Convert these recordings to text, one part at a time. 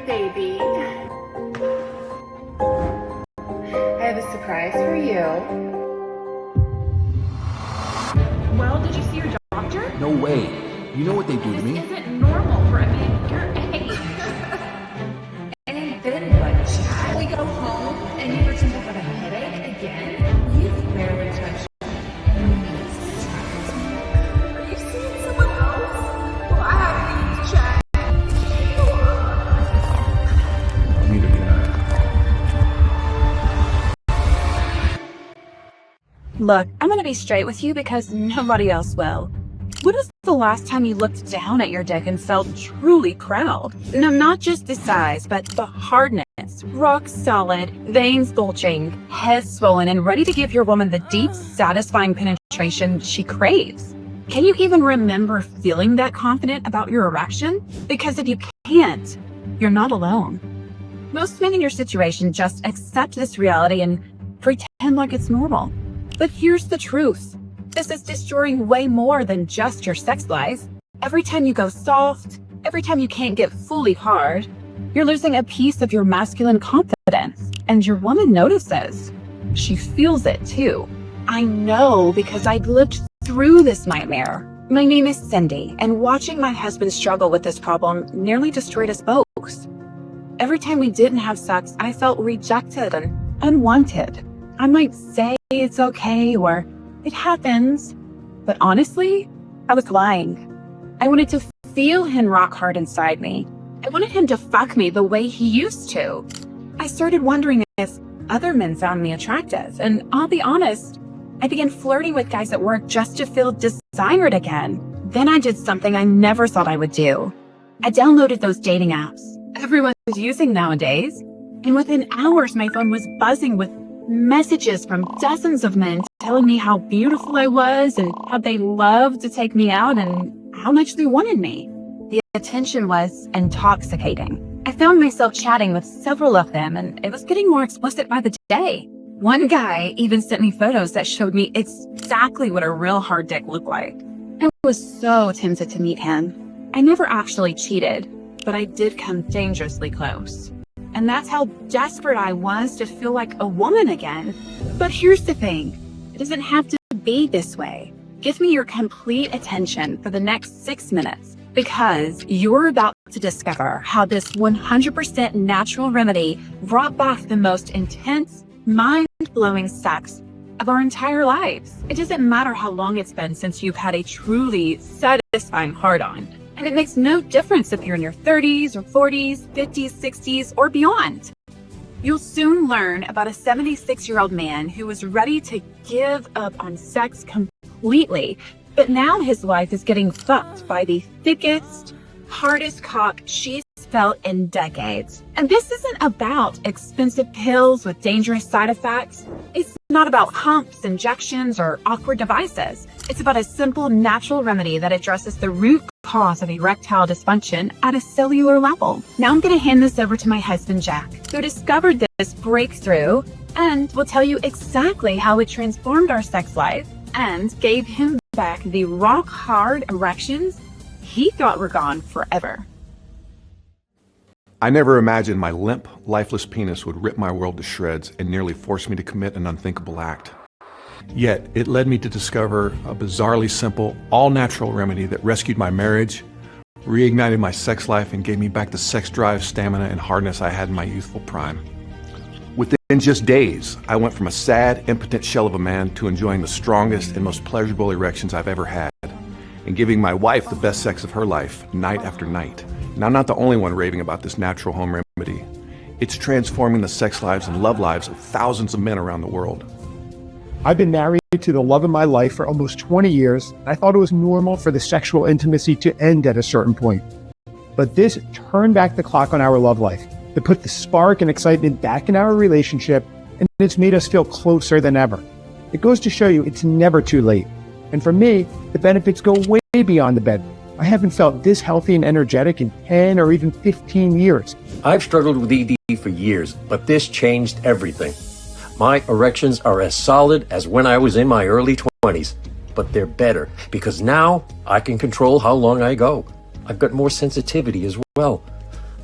baby. I have a surprise for you. Well, did you see your doctor? No way. You know what they do to me? This isn't normal for a man your age. And then what, Chad? We go home and you pretend to have a headache again? You've barely touched me. Are you seeing someone else? Well, I haven't even checked. Neither can I. Look, I'm gonna be straight with you because nobody else will. When was the last time you looked down at your dick and felt truly proud? No, not just the size, but the hardness. Rock solid, veins bulging, head swollen, and ready to give your woman the deep, satisfying penetration she craves. Can you even remember feeling that confident about your erection? Because if you can't, you're not alone. Most men in your situation just accept this reality and pretend like it's normal. But here's the truth. This is destroying way more than just your sex life. Every time you go soft, every time you can't get fully hard, you're losing a piece of your masculine confidence. And your woman notices. She feels it too. I know because I've lived through this nightmare. My name is Cindy, and watching my husband struggle with this problem nearly destroyed us both. Every time we didn't have sex, I felt rejected and unwanted. I might say it's okay or it happens, but honestly, I was lying. I wanted to feel him rock hard inside me. I wanted him to fuck me the way he used to. I started wondering if other men found me attractive, and I'll be honest, I began flirting with guys at work just to feel desired again. Then I did something I never thought I would do. I downloaded those dating apps everyone's using nowadays, and within hours my phone was buzzing with messages from dozens of men telling me how beautiful I was and how they loved to take me out and how much they wanted me. The attention was intoxicating. I found myself chatting with several of them, and it was getting more explicit by the day. One guy even sent me photos that showed me exactly what a real hard dick looked like. I was so tempted to meet him. I never actually cheated, but I did come dangerously close. And that's how desperate I was to feel like a woman again. But here's the thing. It doesn't have to be this way. Give me your complete attention for the next 6 minutes, because you're about to discover how this 100% natural remedy brought back the most intense, mind-blowing sex of our entire lives. It doesn't matter how long it's been since you've had a truly satisfying hard-on. And it makes no difference if you're in your 30s or 40s, 50s, 60s, or beyond. You'll soon learn about a 76-year-old man who was ready to give up on sex completely, but now his wife is getting fucked by the thickest, hardest cock she's felt in decades. And this isn't about expensive pills with dangerous side effects. It's not about humps, injections, or awkward devices. It's about a simple, natural remedy that addresses the root cause of erectile dysfunction at a cellular level. Now I'm going to hand this over to my husband, Jack, who discovered this breakthrough and will tell you exactly how it transformed our sex life and gave him back the rock-hard erections he thought were gone forever. I never imagined my limp, lifeless penis would rip my world to shreds and nearly force me to commit an unthinkable act. Yet, it led me to discover a bizarrely simple, all-natural remedy that rescued my marriage, reignited my sex life, and gave me back the sex drive, stamina, and hardness I had in my youthful prime. Within just days, I went from a sad, impotent shell of a man to enjoying the strongest and most pleasurable erections I've ever had, and giving my wife the best sex of her life, night after night. And I'm not the only one raving about this natural home remedy. It's transforming the sex lives and love lives of thousands of men around the world. I've been married to the love of my life for almost 20 years, and I thought it was normal for the sexual intimacy to end at a certain point. But this turned back the clock on our love life. It put the spark and excitement back in our relationship, and it's made us feel closer than ever. It goes to show you it's never too late. And for me, the benefits go way beyond the bed. I haven't felt this healthy and energetic in 10 or even 15 years. I've struggled with ED for years, but this changed everything. My erections are as solid as when I was in my early 20s, but they're better because now I can control how long I go. I've got more sensitivity as well.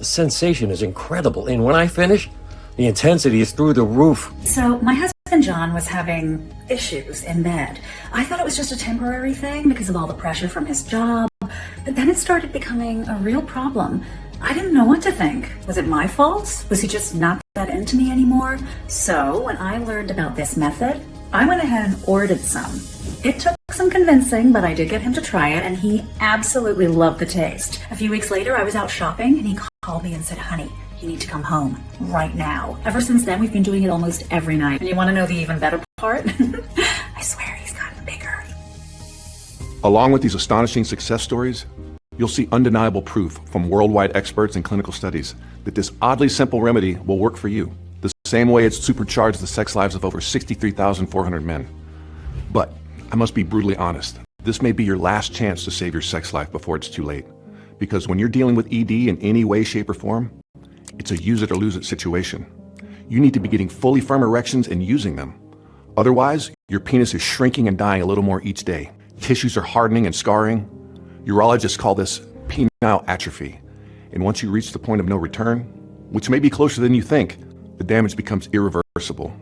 The sensation is incredible, and when I finish, the intensity is through the roof. So my husband John was having issues in bed. I thought it was just a temporary thing because of all the pressure from his job, but then it started becoming a real problem. I didn't know what to think. Was it my fault? Was he just not that into me anymore? So when I learned about this method, I went ahead and ordered some. It took some convincing, but I did get him to try it, and he absolutely loved the taste. A few weeks later, I was out shopping, and he called me and said, "Honey, you need to come home right now." Ever since then, we've been doing it almost every night. And you want to know the even better part? I swear he's gotten bigger. Along with these astonishing success stories, you'll see undeniable proof from worldwide experts and clinical studies that this oddly simple remedy will work for you, the same way it's supercharged the sex lives of over 63,400 men. But I must be brutally honest, this may be your last chance to save your sex life before it's too late. Because when you're dealing with ED in any way, shape, or form, it's a use it or lose it situation. You need to be getting fully firm erections and using them. Otherwise, your penis is shrinking and dying a little more each day. Tissues are hardening and scarring. Urologists call this penile atrophy. And once you reach the point of no return, which may be closer than you think, the damage becomes irreversible.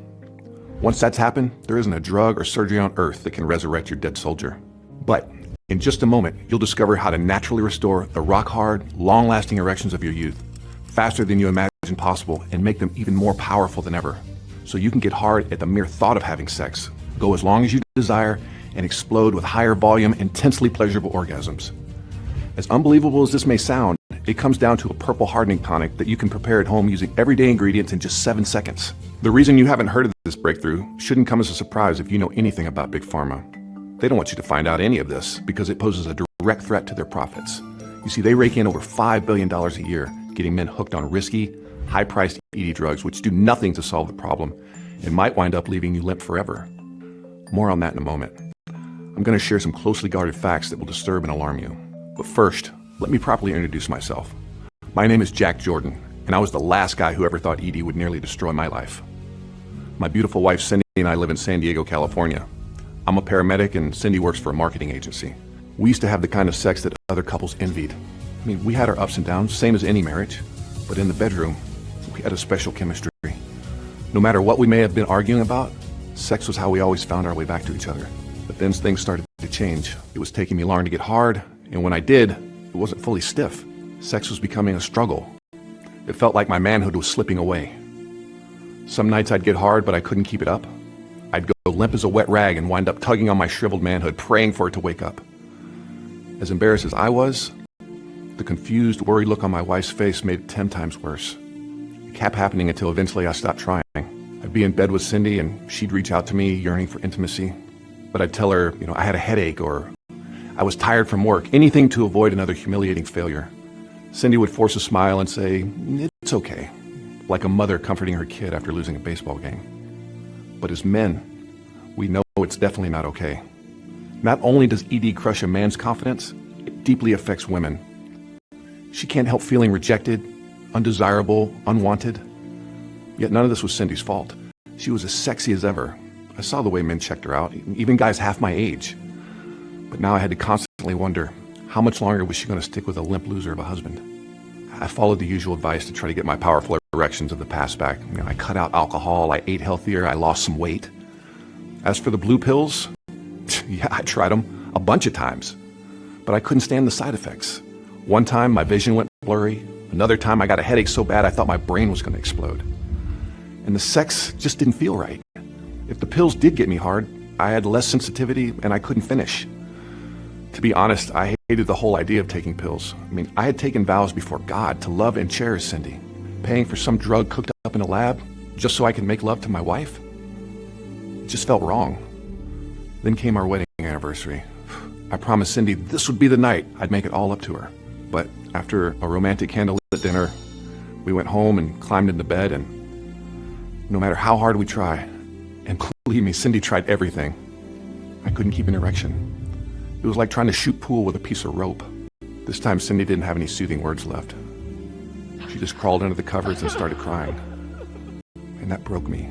Once that's happened, there isn't a drug or surgery on earth that can resurrect your dead soldier. But in just a moment, you'll discover how to naturally restore the rock-hard, long-lasting erections of your youth, faster than you imagined possible, and make them even more powerful than ever. So you can get hard at the mere thought of having sex, go as long as you desire, and explode with higher volume, intensely pleasurable orgasms. As unbelievable as this may sound, it comes down to a purple hardening tonic that you can prepare at home using everyday ingredients in just 7 seconds. The reason you haven't heard of this breakthrough shouldn't come as a surprise if you know anything about Big Pharma. They don't want you to find out any of this because it poses a direct threat to their profits. You see, they rake in over $5 billion a year, getting men hooked on risky, high-priced ED drugs which do nothing to solve the problem and might wind up leaving you limp forever. More on that in a moment. I'm going to share some closely guarded facts that will disturb and alarm you. But first, let me properly introduce myself. My name is Jack Jordan, and I was the last guy who ever thought ED would nearly destroy my life. My beautiful wife Cindy and I live in San Diego, California. I'm a paramedic and Cindy works for a marketing agency. We used to have the kind of sex that other couples envied. I mean, we had our ups and downs, same as any marriage, but in the bedroom, we had a special chemistry. No matter what we may have been arguing about, sex was how we always found our way back to each other. But then things started to change. It was taking me longer to get hard, and when I did, it wasn't fully stiff. Sex was becoming a struggle. It felt like my manhood was slipping away. Some nights I'd get hard, but I couldn't keep it up. I'd go limp as a wet rag and wind up tugging on my shriveled manhood, praying for it to wake up. As embarrassed as I was, the confused, worried look on my wife's face made it 10 times worse. It kept happening until eventually I stopped trying. I'd be in bed with Cindy and she'd reach out to me, yearning for intimacy. But I'd tell her, I had a headache or I was tired from work, anything to avoid another humiliating failure. Cindy would force a smile and say, "It's okay," like a mother comforting her kid after losing a baseball game. But as men, we know it's definitely not okay. Not only does ED crush a man's confidence, it deeply affects women. She can't help feeling rejected, undesirable, unwanted. Yet none of this was Cindy's fault. She was as sexy as ever. I saw the way men checked her out, even guys half my age. But now I had to constantly wonder, how much longer was she going to stick with a limp loser of a husband? I followed the usual advice to try to get my powerful erections of the past back. I cut out alcohol, I ate healthier, I lost some weight. As for the blue pills, yeah, I tried them a bunch of times, but I couldn't stand the side effects. One time my vision went blurry. Another time I got a headache so bad I thought my brain was going to explode. And the sex just didn't feel right. If the pills did get me hard, I had less sensitivity and I couldn't finish. To be honest, I hated the whole idea of taking pills. I had taken vows before God to love and cherish Cindy. Paying for some drug cooked up in a lab just so I could make love to my wife? It just felt wrong. Then came our wedding anniversary. I promised Cindy this would be the night I'd make it all up to her. But after a romantic candlelit dinner, we went home and climbed into bed, and no matter how hard we try, and believe me, Cindy tried everything, I couldn't keep an erection. It was like trying to shoot pool with a piece of rope. This time Cindy didn't have any soothing words left. She just crawled under the covers and started crying. And that broke me.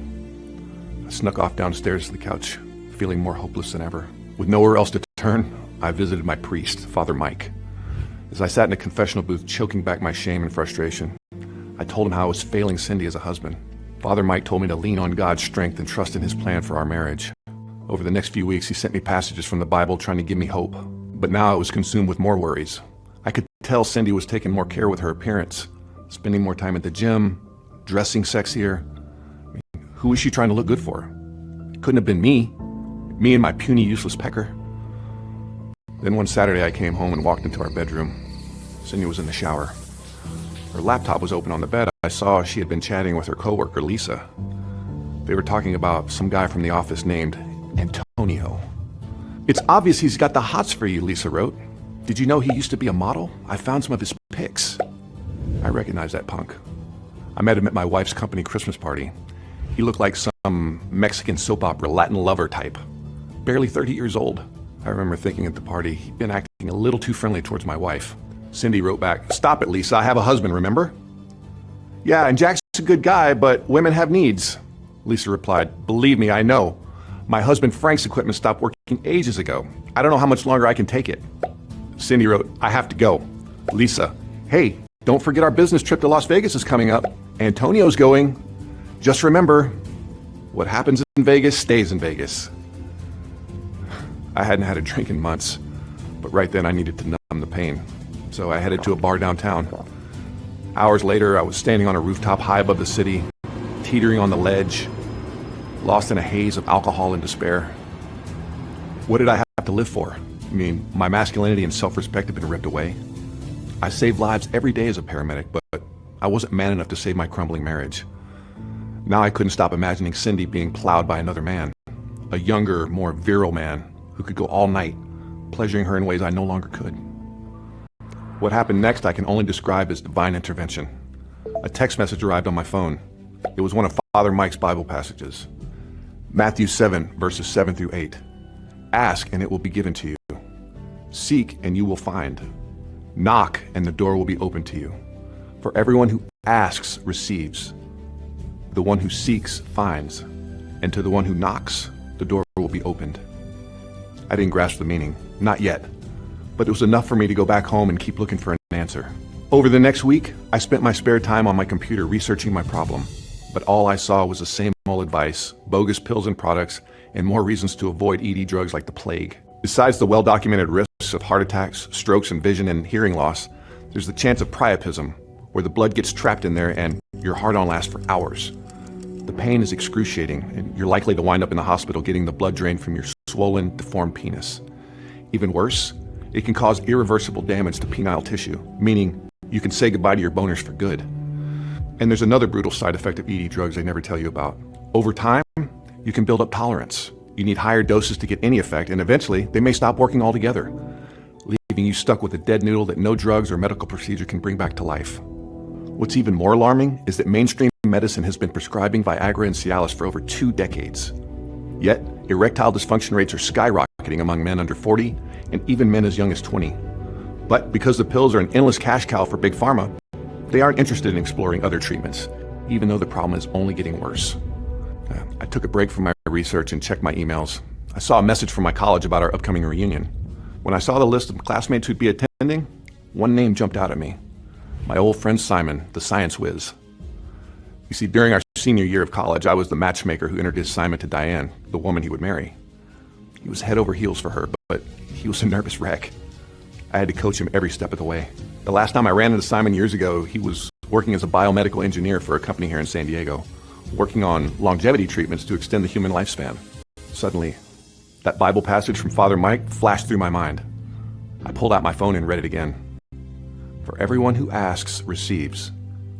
I snuck off downstairs to the couch, feeling more hopeless than ever. With nowhere else to turn, I visited my priest, Father Mike. As I sat in a confessional booth choking back my shame and frustration, I told him how I was failing Cindy as a husband. Father Mike told me to lean on God's strength and trust in his plan for our marriage. Over the next few weeks, he sent me passages from the Bible trying to give me hope. But now I was consumed with more worries. I could tell Cindy was taking more care with her appearance, spending more time at the gym, dressing sexier. Who was she trying to look good for? It couldn't have been me and my puny, useless pecker. Then one Saturday I came home and walked into our bedroom. Cindy was in the shower. Her laptop was open on the bed. I saw she had been chatting with her coworker, Lisa. They were talking about some guy from the office named Antonio. "It's obvious he's got the hots for you," Lisa wrote. "Did you know he used to be a model? I found some of his pics." I recognized that punk. I met him at my wife's company Christmas party. He looked like some Mexican soap opera Latin lover type. Barely 30 years old. I remember thinking at the party, he'd been acting a little too friendly towards my wife. Cindy wrote back, "Stop it, Lisa. I have a husband, remember?" "Yeah, and Jack's a good guy, but women have needs." Lisa replied, "Believe me, I know. My husband Frank's equipment stopped working ages ago. I don't know how much longer I can take it." Cindy wrote, "I have to go." Lisa, "Hey, don't forget our business trip to Las Vegas is coming up. Antonio's going. Just remember, what happens in Vegas stays in Vegas." I hadn't had a drink in months, but right then I needed to numb the pain. So I headed to a bar downtown. Hours later, I was standing on a rooftop high above the city, teetering on the ledge, lost in a haze of alcohol and despair. What did I have to live for? I mean, my masculinity and self-respect had been ripped away. I saved lives every day as a paramedic, but I wasn't man enough to save my crumbling marriage. Now I couldn't stop imagining Cindy being plowed by another man, a younger, more virile man who could go all night, pleasuring her in ways I no longer could. What happened next I can only describe as divine intervention. A text message arrived on my phone. It was one of Father Mike's Bible passages. Matthew 7, verses 7 through 8. "Ask, and it will be given to you. Seek, and you will find. Knock, and the door will be opened to you. For everyone who asks receives. The one who seeks finds. And to the one who knocks, the door will be opened." I didn't grasp the meaning. Not yet. But it was enough for me to go back home and keep looking for an answer. Over the next week, I spent my spare time on my computer researching my problem. But all I saw was the same old advice, bogus pills and products, and more reasons to avoid ED drugs like the plague. Besides the well-documented risks of heart attacks, strokes, and vision and hearing loss, there's the chance of priapism, where the blood gets trapped in there and your heart-on lasts for hours. The pain is excruciating, and you're likely to wind up in the hospital getting the blood drained from your swollen, deformed penis. Even worse, it can cause irreversible damage to penile tissue, meaning you can say goodbye to your boners for good. And there's another brutal side effect of ED drugs they never tell you about. Over time, you can build up tolerance. You need higher doses to get any effect, and eventually, they may stop working altogether, leaving you stuck with a dead noodle that no drugs or medical procedure can bring back to life. What's even more alarming is that mainstream medicine has been prescribing Viagra and Cialis for over 2 decades. Yet, erectile dysfunction rates are skyrocketing among men under 40 and even men as young as 20. But because the pills are an endless cash cow for Big Pharma, they aren't interested in exploring other treatments, even though the problem is only getting worse. I took a break from my research and checked my emails. I saw a message from my college about our upcoming reunion. When I saw the list of classmates who'd be attending, one name jumped out at me. My old friend Simon, the science whiz. You see, during our senior year of college, I was the matchmaker who introduced Simon to Diane, the woman he would marry. He was head over heels for her, but he was a nervous wreck. I had to coach him every step of the way. The last time I ran into Simon years ago, he was working as a biomedical engineer for a company here in San Diego, working on longevity treatments to extend the human lifespan. Suddenly, that Bible passage from Father Mike flashed through my mind. I pulled out my phone and read it again. "For everyone who asks receives,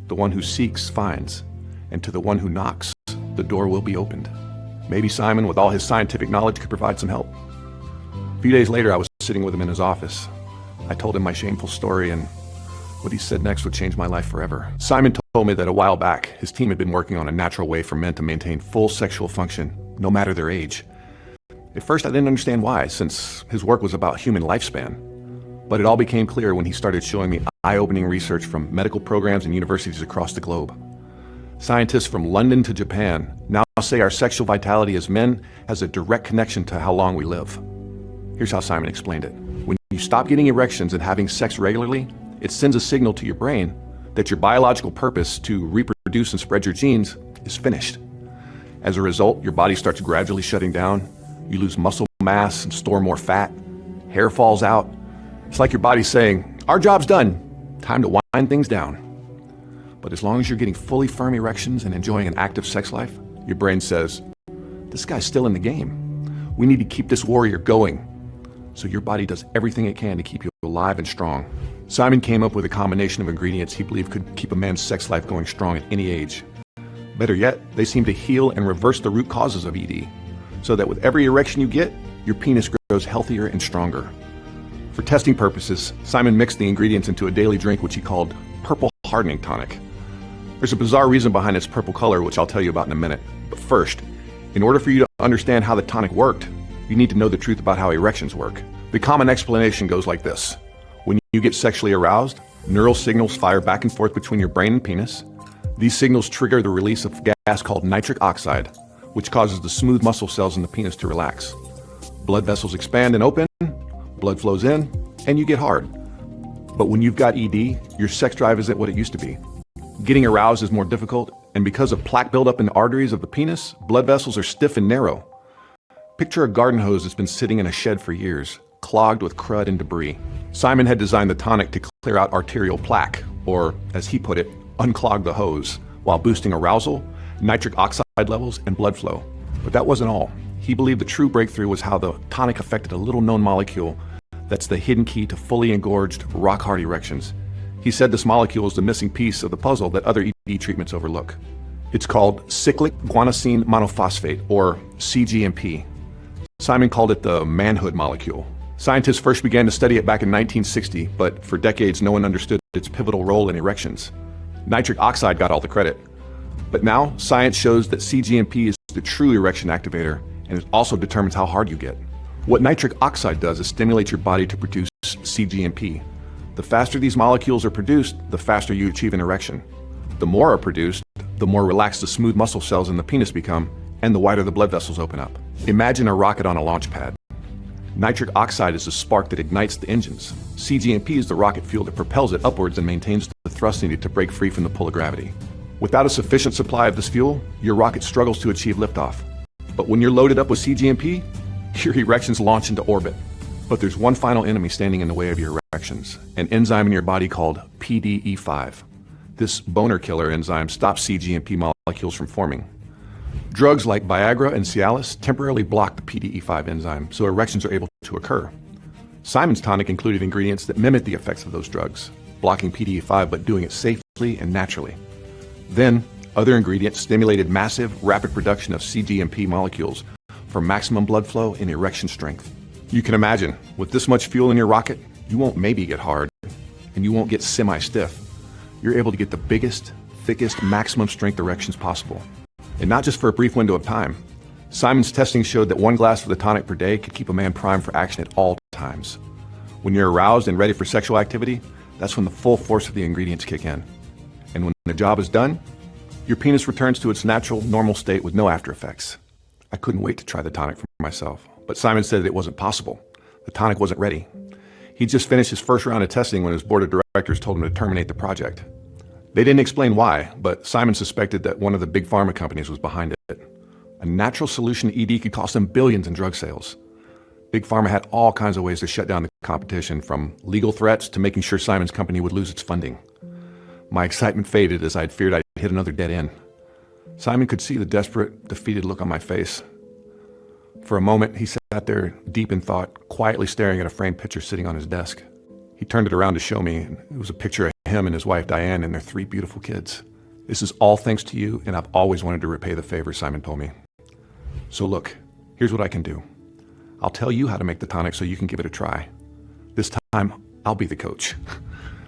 the one who seeks finds, and to the one who knocks, the door will be opened." Maybe Simon, with all his scientific knowledge, could provide some help. A few days later, I was sitting with him in his office. I told him my shameful story, and what he said next would change my life forever. Simon told me that a while back, his team had been working on a natural way for men to maintain full sexual function, no matter their age. At first, I didn't understand why, since his work was about human lifespan. But it all became clear when he started showing me eye-opening research from medical programs and universities across the globe. Scientists from London to Japan now say our sexual vitality as men has a direct connection to how long we live. Here's how Simon explained it. When you stop getting erections and having sex regularly, it sends a signal to your brain that your biological purpose to reproduce and spread your genes is finished. As a result, your body starts gradually shutting down. You lose muscle mass and store more fat. Hair falls out. It's like your body's saying, our job's done. Time to wind things down. But as long as you're getting fully firm erections and enjoying an active sex life, your brain says, this guy's still in the game. We need to keep this warrior going. So your body does everything it can to keep you alive and strong. Simon came up with a combination of ingredients he believed could keep a man's sex life going strong at any age. Better yet, they seem to heal and reverse the root causes of ED, so that with every erection you get, your penis grows healthier and stronger. For testing purposes, Simon mixed the ingredients into a daily drink which he called Purple Hardening Tonic. There's a bizarre reason behind its purple color, which I'll tell you about in a minute. But first, in order for you to understand how the tonic worked, you need to know the truth about how erections work. The common explanation goes like this. When you get sexually aroused, neural signals fire back and forth between your brain and penis. These signals trigger the release of gas called nitric oxide, which causes the smooth muscle cells in the penis to relax. Blood vessels expand and open, blood flows in, and you get hard. But when you've got ED, your sex drive isn't what it used to be. Getting aroused is more difficult, and because of plaque buildup in the arteries of the penis, blood vessels are stiff and narrow. Picture a garden hose that's been sitting in a shed for years, clogged with crud and debris. Simon had designed the tonic to clear out arterial plaque, or, as he put it, unclog the hose, while boosting arousal, nitric oxide levels, and blood flow. But that wasn't all. He believed the true breakthrough was how the tonic affected a little-known molecule that's the hidden key to fully engorged, rock-hard erections. He said this molecule is the missing piece of the puzzle that other ED treatments overlook. It's called cyclic guanosine monophosphate, or cGMP. Simon called it the manhood molecule. Scientists first began to study it back in 1960, but for decades no one understood its pivotal role in erections. Nitric oxide got all the credit. But now, science shows that cGMP is the true erection activator, and it also determines how hard you get. What nitric oxide does is stimulate your body to produce cGMP. The faster these molecules are produced, the faster you achieve an erection. The more are produced, the more relaxed the smooth muscle cells in the penis become, and the wider the blood vessels open up. Imagine a rocket on a launch pad. Nitric oxide is the spark that ignites the engines. cGMP is the rocket fuel that propels it upwards and maintains the thrust needed to break free from the pull of gravity. Without a sufficient supply of this fuel, your rocket struggles to achieve liftoff. But when you're loaded up with cGMP, your erections launch into orbit. But there's one final enemy standing in the way of your erections, an enzyme in your body called PDE5. This boner killer enzyme stops cGMP molecules from forming. Drugs like Viagra and Cialis temporarily block the PDE5 enzyme, so erections are able to occur. Simon's tonic included ingredients that mimic the effects of those drugs, blocking PDE5 but doing it safely and naturally. Then, other ingredients stimulated massive, rapid production of cGMP molecules for maximum blood flow and erection strength. You can imagine, with this much fuel in your rocket, you won't maybe get hard, and you won't get semi-stiff. You're able to get the biggest, thickest, maximum strength erections possible. And not just for a brief window of time. Simon's testing showed that 1 glass of the tonic per day could keep a man primed for action at all times. When you're aroused and ready for sexual activity, that's when the full force of the ingredients kick in. And when the job is done, your penis returns to its natural, normal state with no after effects. I couldn't wait to try the tonic for myself, but Simon said that it wasn't possible. The tonic wasn't ready. He just finished his first round of testing when his board of directors told him to terminate the project. They didn't explain why, but Simon suspected that one of the big pharma companies was behind it. A natural solution to ED could cost them billions in drug sales. Big pharma had all kinds of ways to shut down the competition, from legal threats to making sure Simon's company would lose its funding. My excitement faded as I'd feared I'd hit another dead end. Simon could see the desperate, defeated look on my face. For a moment, he sat there deep in thought, quietly staring at a framed picture sitting on his desk. He turned it around to show me, and it was a picture of him and his wife Diane and their 3 beautiful kids. This is all thanks to you, and I've always wanted to repay the favor, Simon told me. So look, here's what I can do. I'll tell you how to make the tonic so you can give it a try. This time, I'll be the coach.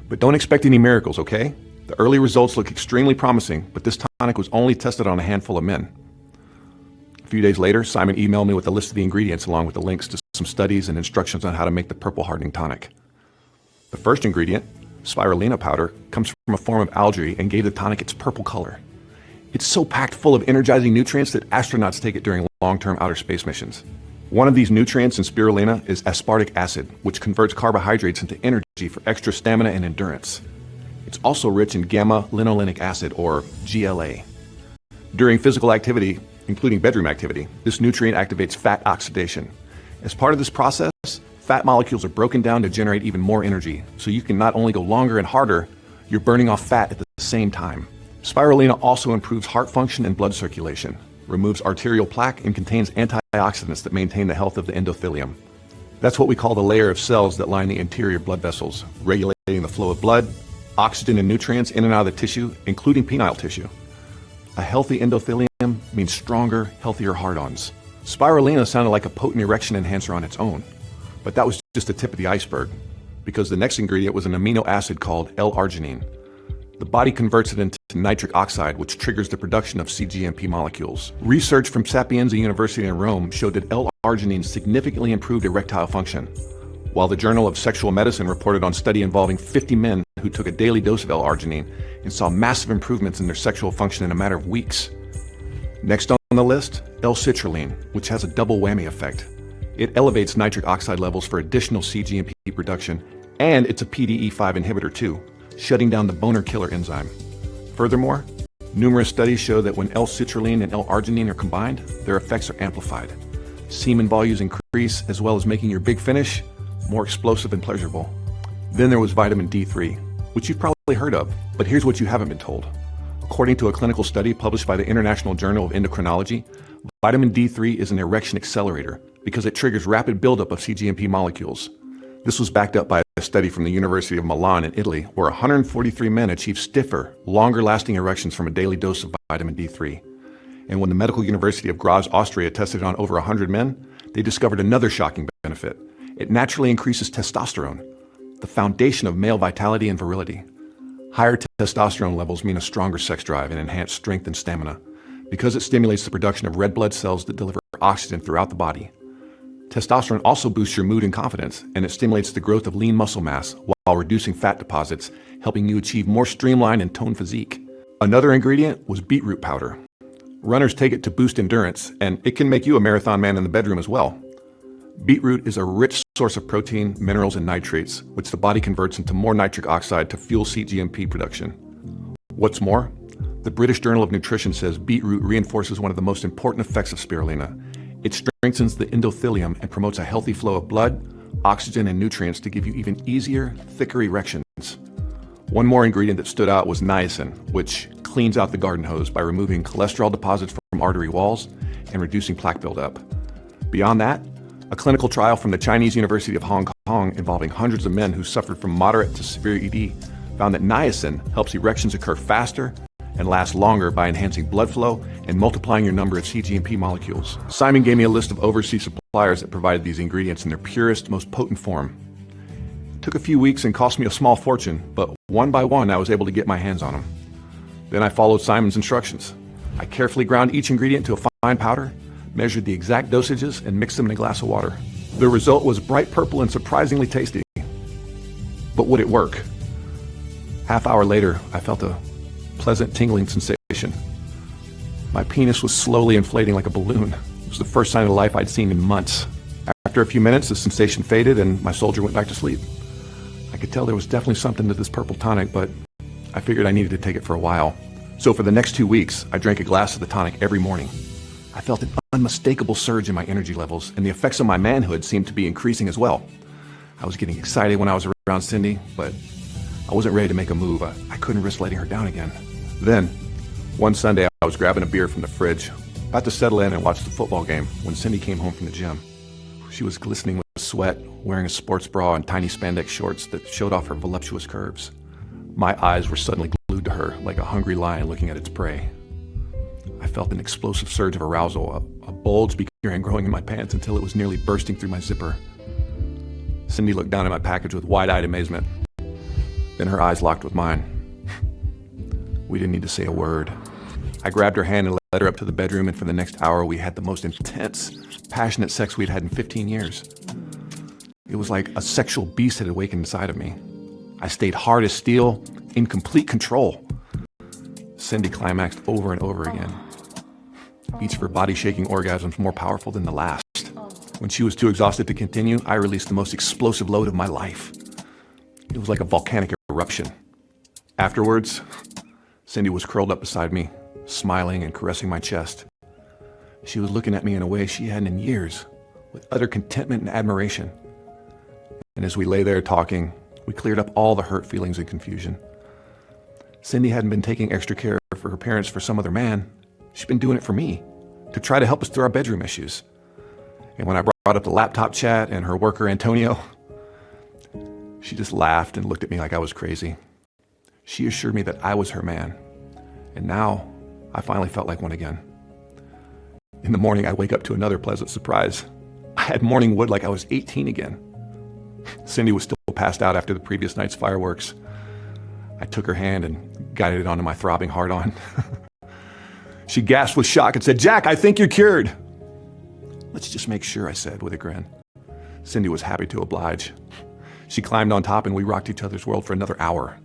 But don't expect any miracles, okay? The early results look extremely promising, but this tonic was only tested on a handful of men. A few days later, Simon emailed me with a list of the ingredients along with the links to some studies and instructions on how to make the purple hardening tonic. The first ingredient, spirulina powder, comes from a form of algae and gave the tonic its purple color. It's so packed full of energizing nutrients that astronauts take it during long-term outer space missions. One of these nutrients in spirulina is aspartic acid, which converts carbohydrates into energy for extra stamina and endurance. It's also rich in gamma-linolenic acid, or GLA. During physical activity, including bedroom activity, this nutrient activates fat oxidation. As part of this process, fat molecules are broken down to generate even more energy, so you can not only go longer and harder, you're burning off fat at the same time. Spirulina also improves heart function and blood circulation, removes arterial plaque, and contains antioxidants that maintain the health of the endothelium. That's what we call the layer of cells that line the interior blood vessels, regulating the flow of blood, oxygen and nutrients in and out of the tissue, including penile tissue. A healthy endothelium means stronger, healthier heart-ons. Spirulina sounded like a potent erection enhancer on its own, but that was just the tip of the iceberg, because the next ingredient was an amino acid called L-arginine. The body converts it into nitric oxide, which triggers the production of cGMP molecules. Research from Sapienza University in Rome showed that L-arginine significantly improved erectile function, while the Journal of Sexual Medicine reported on a study involving 50 men who took a daily dose of L-arginine and saw massive improvements in their sexual function in a matter of weeks. Next on the list, L-citrulline, which has a double whammy effect. It elevates nitric oxide levels for additional cGMP production, and it's a PDE5 inhibitor too, shutting down the boner killer enzyme. Furthermore, numerous studies show that when L-citrulline and L-arginine are combined, their effects are amplified. Semen volumes increase, as well as making your big finish more explosive and pleasurable. Then there was vitamin D3, which you've probably heard of, but here's what you haven't been told. According to a clinical study published by the International Journal of Endocrinology, vitamin D3 is an erection accelerator because it triggers rapid buildup of cGMP molecules. This was backed up by a study from the University of Milan in Italy, where 143 men achieved stiffer, longer-lasting erections from a daily dose of vitamin D3. And when the Medical University of Graz, Austria tested on over 100 men, they discovered another shocking benefit. It naturally increases testosterone, the foundation of male vitality and virility. Higher testosterone levels mean a stronger sex drive and enhanced strength and stamina, because it stimulates the production of red blood cells that deliver oxygen throughout the body. Testosterone also boosts your mood and confidence, and it stimulates the growth of lean muscle mass while reducing fat deposits, helping you achieve more streamlined and toned physique. Another ingredient was beetroot powder. Runners take it to boost endurance, and it can make you a marathon man in the bedroom as well. Beetroot is a rich source of protein, minerals, and nitrates, which the body converts into more nitric oxide to fuel cGMP production. What's more, the British Journal of Nutrition says beetroot reinforces one of the most important effects of spirulina. It strengthens the endothelium and promotes a healthy flow of blood, oxygen, and nutrients to give you even easier, thicker erections. One more ingredient that stood out was niacin, which cleans out the garden hose by removing cholesterol deposits from artery walls and reducing plaque buildup. Beyond that, a clinical trial from the Chinese University of Hong Kong involving hundreds of men who suffered from moderate to severe ED found that niacin helps erections occur faster and last longer by enhancing blood flow and multiplying your number of cGMP molecules. Simon gave me a list of overseas suppliers that provided these ingredients in their purest, most potent form. It took a few weeks and cost me a small fortune, but one by one I was able to get my hands on them. Then I followed Simon's instructions. I carefully ground each ingredient to a fine powder, measured the exact dosages, and mixed them in a glass of water. The result was bright purple and surprisingly tasty. But would it work? Half hour later, I felt a pleasant tingling sensation. My penis was slowly inflating like a balloon. It was the first sign of life I'd seen in months. After a few minutes, the sensation faded and my soldier went back to sleep. I could tell there was definitely something to this purple tonic, but I figured I needed to take it for a while. So for the next 2 weeks, I drank a glass of the tonic every morning. I felt an unmistakable surge in my energy levels, and the effects of my manhood seemed to be increasing as well. I was getting excited when I was around Cindy, but I wasn't ready to make a move. I couldn't risk letting her down again. Then, one Sunday, I was grabbing a beer from the fridge, about to settle in and watch the football game when Cindy came home from the gym. She was glistening with sweat, wearing a sports bra and tiny spandex shorts that showed off her voluptuous curves. My eyes were suddenly glued to her like a hungry lion looking at its prey. I felt an explosive surge of arousal. A bulge began growing in my pants until it was nearly bursting through my zipper. Cindy looked down at my package with wide-eyed amazement. Then her eyes locked with mine. We didn't need to say a word. I grabbed her hand and led her up to the bedroom, and for the next hour we had the most intense, passionate sex we'd had in 15 years. It was like a sexual beast had awakened inside of me. I stayed hard as steel, in complete control. Cindy climaxed over and over again. Each of her body-shaking orgasms more powerful than the last. When she was too exhausted to continue, I released the most explosive load of my life. It was like a volcanic eruption. Afterwards, Cindy was curled up beside me, smiling and caressing my chest. She was looking at me in a way she hadn't in years, with utter contentment and admiration. And as we lay there talking, we cleared up all the hurt feelings and confusion. Cindy hadn't been taking extra care for her parents for some other man. She'd been doing it for me, to try to help us through our bedroom issues. And when I brought up the laptop chat and her worker Antonio, she just laughed and looked at me like I was crazy. She assured me that I was her man. And now I finally felt like one again. In the morning, I wake up to another pleasant surprise. I had morning wood like I was 18 again. Cindy was still passed out after the previous night's fireworks. I took her hand and guided it onto my throbbing heart-on. She gasped with shock and said, "Jack, I think you're cured." "Let's just make sure," I said with a grin. Cindy was happy to oblige. She climbed on top and we rocked each other's world for another hour.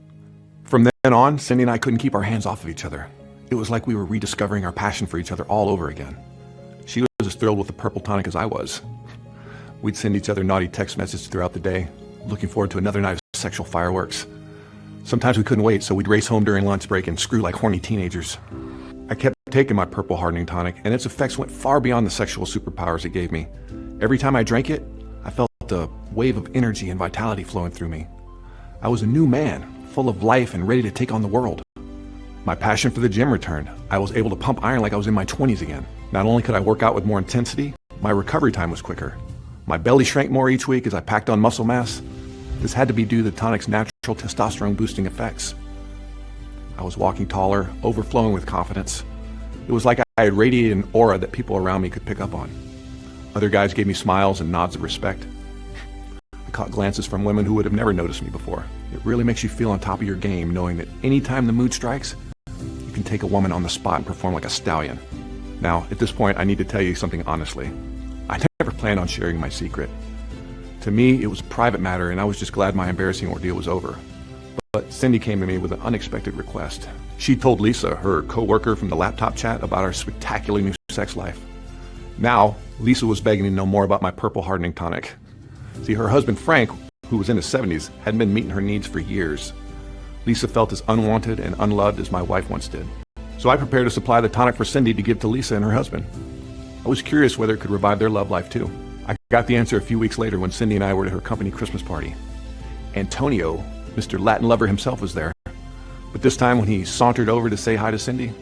From then on, Cindy and I couldn't keep our hands off of each other. It was like we were rediscovering our passion for each other all over again. She was as thrilled with the purple tonic as I was. We'd send each other naughty text messages throughout the day, looking forward to another night of sexual fireworks. Sometimes we couldn't wait, so we'd race home during lunch break and screw like horny teenagers. I kept taking my purple hardening tonic, and its effects went far beyond the sexual superpowers it gave me. Every time I drank it, I felt a wave of energy and vitality flowing through me. I was a new man, full of life and ready to take on the world. My passion for the gym returned. I was able to pump iron like I was in my 20s again. Not only could I work out with more intensity, my recovery time was quicker. My belly shrank more each week as I packed on muscle mass. This had to be due to the tonic's natural testosterone boosting effects. I was walking taller, overflowing with confidence. It was like I had radiated an aura that people around me could pick up on. Other guys gave me smiles and nods of respect. I caught glances from women who would have never noticed me before. It really makes you feel on top of your game knowing that anytime the mood strikes, you can take a woman on the spot and perform like a stallion. Now, at this point, I need to tell you something honestly. I never planned on sharing my secret. To me, it was a private matter, and I was just glad my embarrassing ordeal was over. But Cindy came to me with an unexpected request. She told Lisa, her co-worker from the laptop chat, about our spectacular new sex life. Now, Lisa was begging to know more about my purple hardening tonic. See, her husband Frank, who was in his 70s, hadn't been meeting her needs for years. Lisa felt as unwanted and unloved as my wife once did. So I prepared to supply the tonic for Cindy to give to Lisa and her husband. I was curious whether it could revive their love life too. I got the answer a few weeks later when Cindy and I were at her company Christmas party. Antonio, Mr. Latin lover himself, was there. But this time when he sauntered over to say hi to Cindy,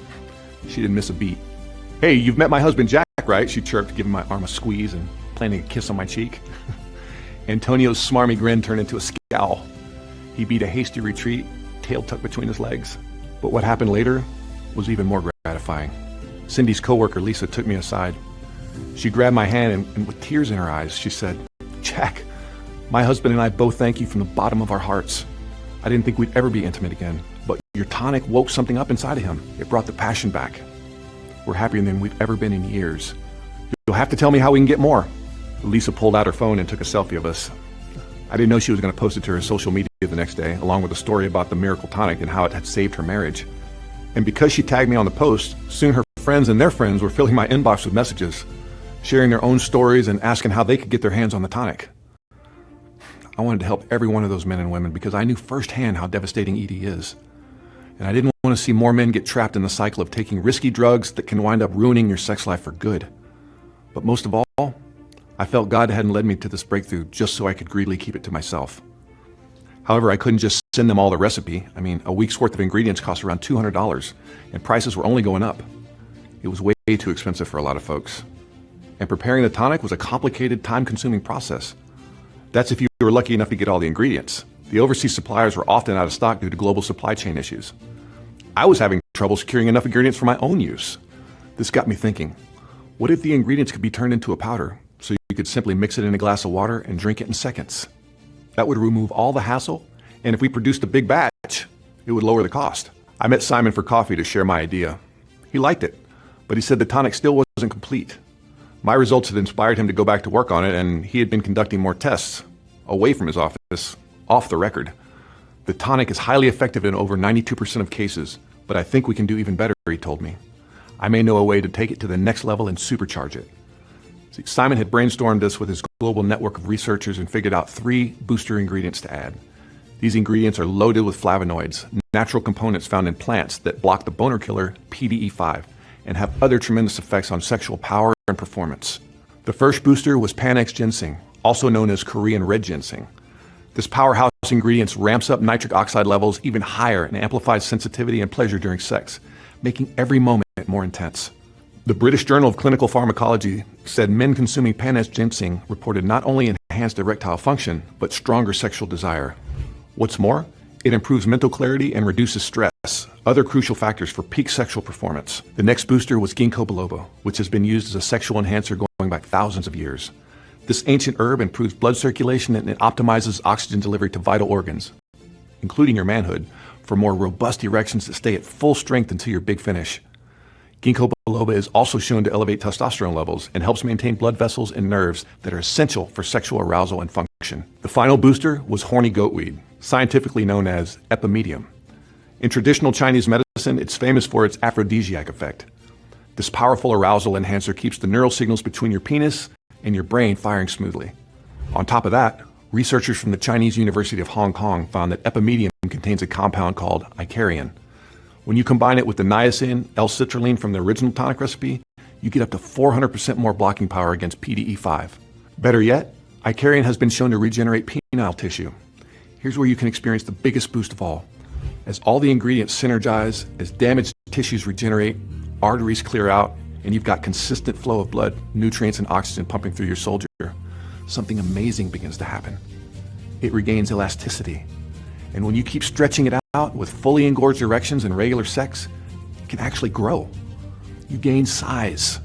she didn't miss a beat. "Hey, you've met my husband Jack, right?" she chirped, giving my arm a squeeze and planting a kiss on my cheek. Antonio's smarmy grin turned into a scowl. He beat a hasty retreat, tail tucked between his legs. But what happened later was even more gratifying. Cindy's coworker Lisa took me aside. She grabbed my hand and with tears in her eyes, she said, "Jack, my husband and I both thank you from the bottom of our hearts. I didn't think we'd ever be intimate again, but your tonic woke something up inside of him. It brought the passion back. We're happier than we've ever been in years. You'll have to tell me how we can get more." Lisa pulled out her phone and took a selfie of us. I didn't know she was going to post it to her social media the next day, along with a story about the miracle tonic and how it had saved her marriage. And because she tagged me on the post, soon her friends and their friends were filling my inbox with messages, sharing their own stories and asking how they could get their hands on the tonic. I wanted to help every one of those men and women because I knew firsthand how devastating ED is. And I didn't want to see more men get trapped in the cycle of taking risky drugs that can wind up ruining your sex life for good. But most of all, I felt God hadn't led me to this breakthrough just so I could greedily keep it to myself. However, I couldn't just send them all the recipe. I mean, a week's worth of ingredients cost around $200, and prices were only going up. It was way too expensive for a lot of folks. And preparing the tonic was a complicated, time-consuming process. That's if you were lucky enough to get all the ingredients. The overseas suppliers were often out of stock due to global supply chain issues. I was having trouble securing enough ingredients for my own use. This got me thinking, what if the ingredients could be turned into a powder, so you could simply mix it in a glass of water and drink it in seconds? That would remove all the hassle, and if we produced a big batch, it would lower the cost. I met Simon for coffee to share my idea. He liked it, but he said the tonic still wasn't complete. My results had inspired him to go back to work on it, and he had been conducting more tests away from his office, off the record. The tonic is highly effective in over 92% of cases, but I think we can do even better, he told me. I may know a way to take it to the next level and supercharge it. See, Simon had brainstormed this with his global network of researchers and figured out 3 booster ingredients to add: These ingredients are loaded with flavonoids, natural components found in plants that block the boner killer PDE5 and have other tremendous effects on sexual power and performance. The first booster was Panax ginseng, also known as Korean red ginseng. This powerhouse ingredient ramps up nitric oxide levels even higher and amplifies sensitivity and pleasure during sex, making every moment more intense. The British Journal of Clinical Pharmacology said men consuming Panax ginseng reported not only enhanced erectile function, but stronger sexual desire. What's more, it improves mental clarity and reduces stress, other crucial factors for peak sexual performance. The next booster was ginkgo biloba, which has been used as a sexual enhancer going back thousands of years. This ancient herb improves blood circulation and it optimizes oxygen delivery to vital organs, including your manhood, for more robust erections that stay at full strength until your big finish. Ginkgo biloba is also shown to elevate testosterone levels and helps maintain blood vessels and nerves that are essential for sexual arousal and function. The final booster was horny goatweed, scientifically known as epimedium. In traditional Chinese medicine, it's famous for its aphrodisiac effect. This powerful arousal enhancer keeps the neural signals between your penis and your brain firing smoothly. On top of that, researchers from the Chinese University of Hong Kong found that epimedium contains a compound called icariin. When you combine it with the niacin, L-citrulline from the original tonic recipe, you get up to 400% more blocking power against PDE5. Better yet, icariin has been shown to regenerate penile tissue. Here's where you can experience the biggest boost of all. As all the ingredients synergize, as damaged tissues regenerate, arteries clear out, and you've got consistent flow of blood, nutrients, and oxygen pumping through your soldier, something amazing begins to happen. It regains elasticity. And when you keep stretching it out with fully engorged erections and regular sex, it can actually grow. You gain size.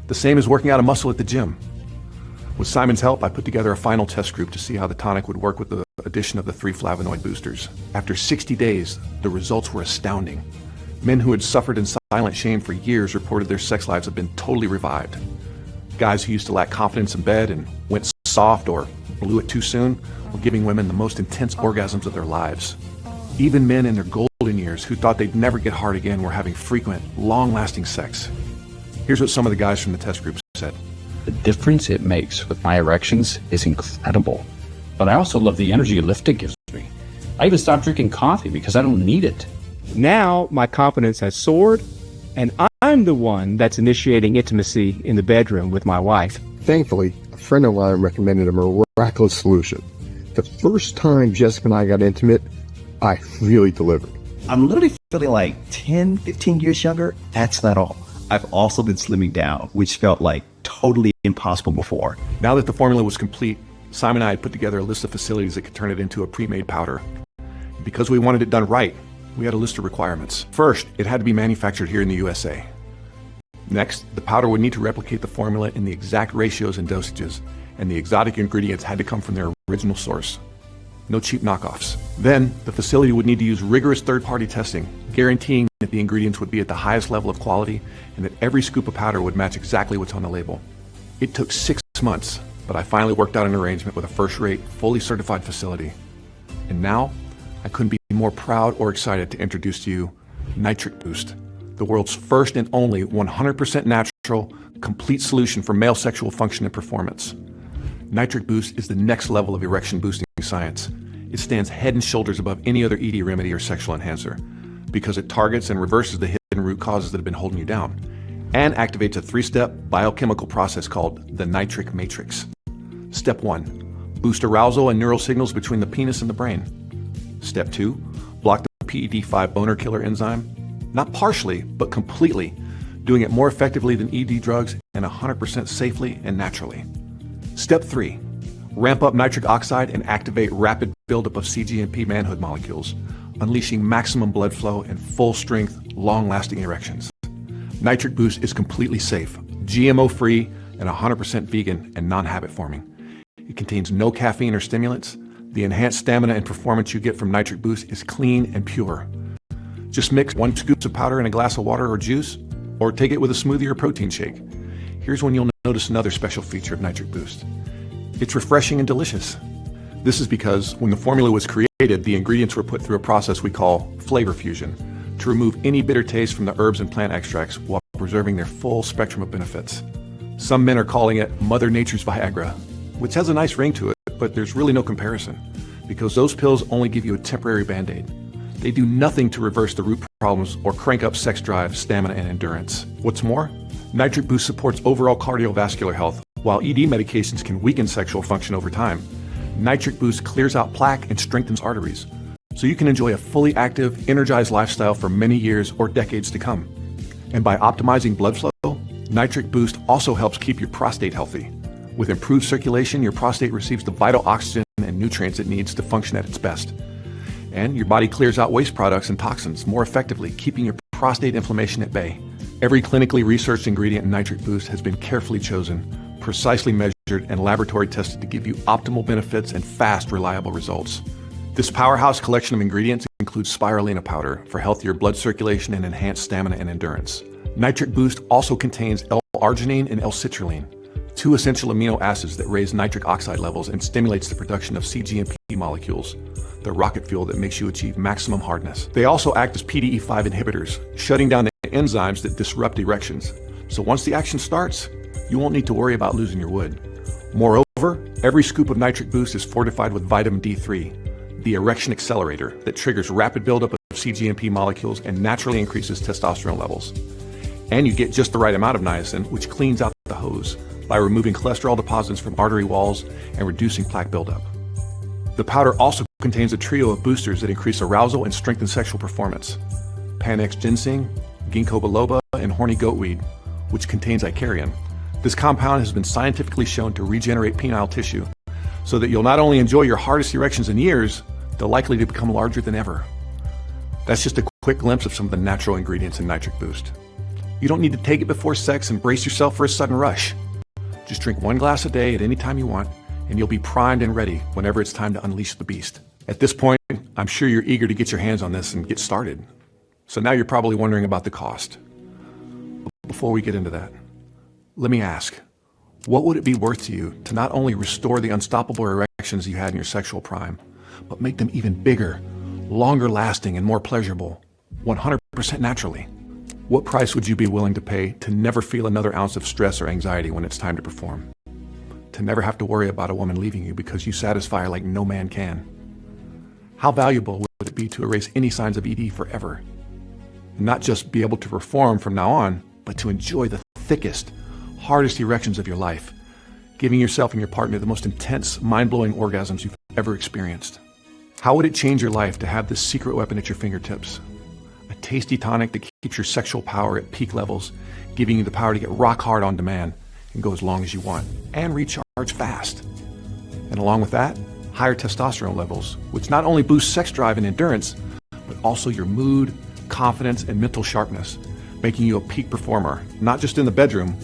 The same as working out a muscle at the gym. With Simon's help, I put together a final test group to see how the tonic would work with the addition of the 3 flavonoid boosters. After 60 days, the results were astounding. Men who had suffered in silent shame for years reported their sex lives have been totally revived. Guys who used to lack confidence in bed and went soft or blew it too soon were giving women the most intense orgasms of their lives. Even men in their golden years who thought they'd never get hard again were having frequent, long-lasting sex. Here's what some of the guys from the test group said. The difference it makes with my erections is incredible. But I also love the energy lift it gives me. I even stopped drinking coffee because I don't need it. Now my confidence has soared, and I'm the one that's initiating intimacy in the bedroom with my wife. Thankfully, a friend of mine recommended a miraculous solution. The first time Jessica and I got intimate, I really delivered. I'm literally feeling like 10, 15 years younger. That's not all. I've also been slimming down, which felt like totally impossible before. Now that the formula was complete, Simon and I had put together a list of facilities that could turn it into a pre-made powder. Because we wanted it done right, we had a list of requirements. First, it had to be manufactured here in the USA. Next, the powder would need to replicate the formula in the exact ratios and dosages, and the exotic ingredients had to come from their original source. No cheap knockoffs. Then, the facility would need to use rigorous third-party testing, guaranteeing that the ingredients would be at the highest level of quality and that every scoop of powder would match exactly what's on the label. It took 6 months, but I finally worked out an arrangement with a first-rate, fully certified facility. And now, I couldn't be more proud or excited to introduce to you Nitric Boost, the world's first and only 100% natural, complete solution for male sexual function and performance. Nitric Boost is the next level of erection boosting science. It stands head and shoulders above any other ED remedy or sexual enhancer because it targets and reverses the hidden root causes that have been holding you down and activates a 3-step biochemical process called the nitric matrix. Step 1, boost arousal and neural signals between the penis and the brain. Step 2, block the PDE5 boner killer enzyme, not partially, but completely, doing it more effectively than ED drugs and 100% safely and naturally. Step 3, ramp up nitric oxide and activate rapid buildup of cGMP manhood molecules, unleashing maximum blood flow and full-strength, long-lasting erections. Nitric Boost is completely safe, GMO-free, and 100% vegan and non-habit forming. It contains no caffeine or stimulants. The enhanced stamina and performance you get from Nitric Boost is clean and pure. Just mix 1 scoop of powder in a glass of water or juice, or take it with a smoothie or protein shake. Here's when you'll notice another special feature of Nitric Boost. It's refreshing and delicious. This is because when the formula was created, the ingredients were put through a process we call flavor fusion to remove any bitter taste from the herbs and plant extracts while preserving their full spectrum of benefits. Some men are calling it Mother Nature's Viagra, which has a nice ring to it, but there's really no comparison. because those pills only give you a temporary band-aid. They do nothing to reverse the root problems or crank up sex drive, stamina, and endurance. What's more, Nitric Boost supports overall cardiovascular health. While ED medications can weaken sexual function over time, Nitric Boost clears out plaque and strengthens arteries, so you can enjoy a fully active, energized lifestyle for many years or decades to come. And by optimizing blood flow, Nitric Boost also helps keep your prostate healthy. With improved circulation, your prostate receives the vital oxygen and nutrients it needs to function at its best. And your body clears out waste products and toxins more effectively, keeping your prostate inflammation at bay. Every clinically researched ingredient in Nitric Boost has been carefully chosen, precisely measured, and laboratory tested to give you optimal benefits and fast, reliable results. This powerhouse collection of ingredients includes spirulina powder for healthier blood circulation and enhanced stamina and endurance. Nitric Boost also contains L-arginine and L-citrulline, two essential amino acids that raise nitric oxide levels and stimulates the production of cGMP molecules, the rocket fuel that makes you achieve maximum hardness. They also act as PDE5 inhibitors, shutting down the enzymes that disrupt erections. So once the action starts, you won't need to worry about losing your wood. Moreover, every scoop of Nitric Boost is fortified with vitamin D3, the erection accelerator that triggers rapid buildup of cGMP molecules and naturally increases testosterone levels. And you get just the right amount of niacin, which cleans out the hose by removing cholesterol deposits from artery walls and reducing plaque buildup. The powder also contains a trio of boosters that increase arousal and strengthen sexual performance: Panax ginseng, ginkgo biloba, and horny goatweed, which contains icariin. This compound has been scientifically shown to regenerate penile tissue, so that you'll not only enjoy your hardest erections in years, they're likely to become larger than ever. That's just a quick glimpse of some of the natural ingredients in Nitric Boost. You don't need to take it before sex and brace yourself for a sudden rush. Just drink 1 glass a day at any time you want, and you'll be primed and ready whenever it's time to unleash the beast. At this point, I'm sure you're eager to get your hands on this and get started. So now you're probably wondering about the cost. But before we get into that, let me ask, what would it be worth to you to not only restore the unstoppable erections you had in your sexual prime, but make them even bigger, longer lasting, and more pleasurable, 100% naturally? What price would you be willing to pay to never feel another ounce of stress or anxiety when it's time to perform? To never have to worry about a woman leaving you because you satisfy her like no man can? How valuable would it be to erase any signs of ED forever? And not just be able to perform from now on, but to enjoy the thickest, hardest erections of your life, giving yourself and your partner the most intense, mind-blowing orgasms you've ever experienced? How would it change your life to have this secret weapon at your fingertips? A tasty tonic that keeps your sexual power at peak levels, giving you the power to get rock hard on demand and go as long as you want, and recharge fast. And along with that, higher testosterone levels, which not only boost sex drive and endurance, but also your mood, confidence, and mental sharpness, making you a peak performer, not just in the bedroom,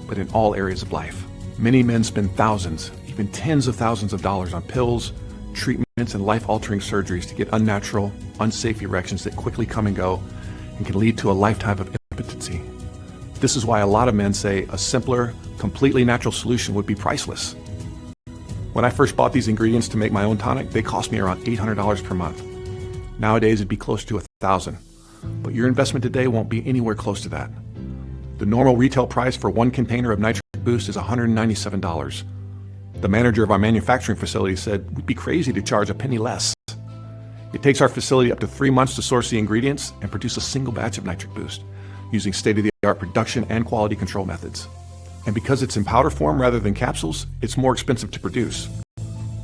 but in all areas of life. Many men spend thousands, even tens of thousands of dollars on pills, treatments, and life-altering surgeries to get unnatural, unsafe erections that quickly come and go and can lead to a lifetime of impotency. This is why a lot of men say a simpler, completely natural solution would be priceless. When I first bought these ingredients to make my own tonic, they cost me around $800 per month. Nowadays, it'd be close to $1,000. But your investment today won't be anywhere close to that. The normal retail price for 1 container of Nitric Boost is $197. The manager of our manufacturing facility said we'd be crazy to charge a penny less. It takes our facility up to 3 months to source the ingredients and produce a single batch of Nitric Boost using state-of-the-art production and quality control methods. And because it's in powder form rather than capsules, it's more expensive to produce.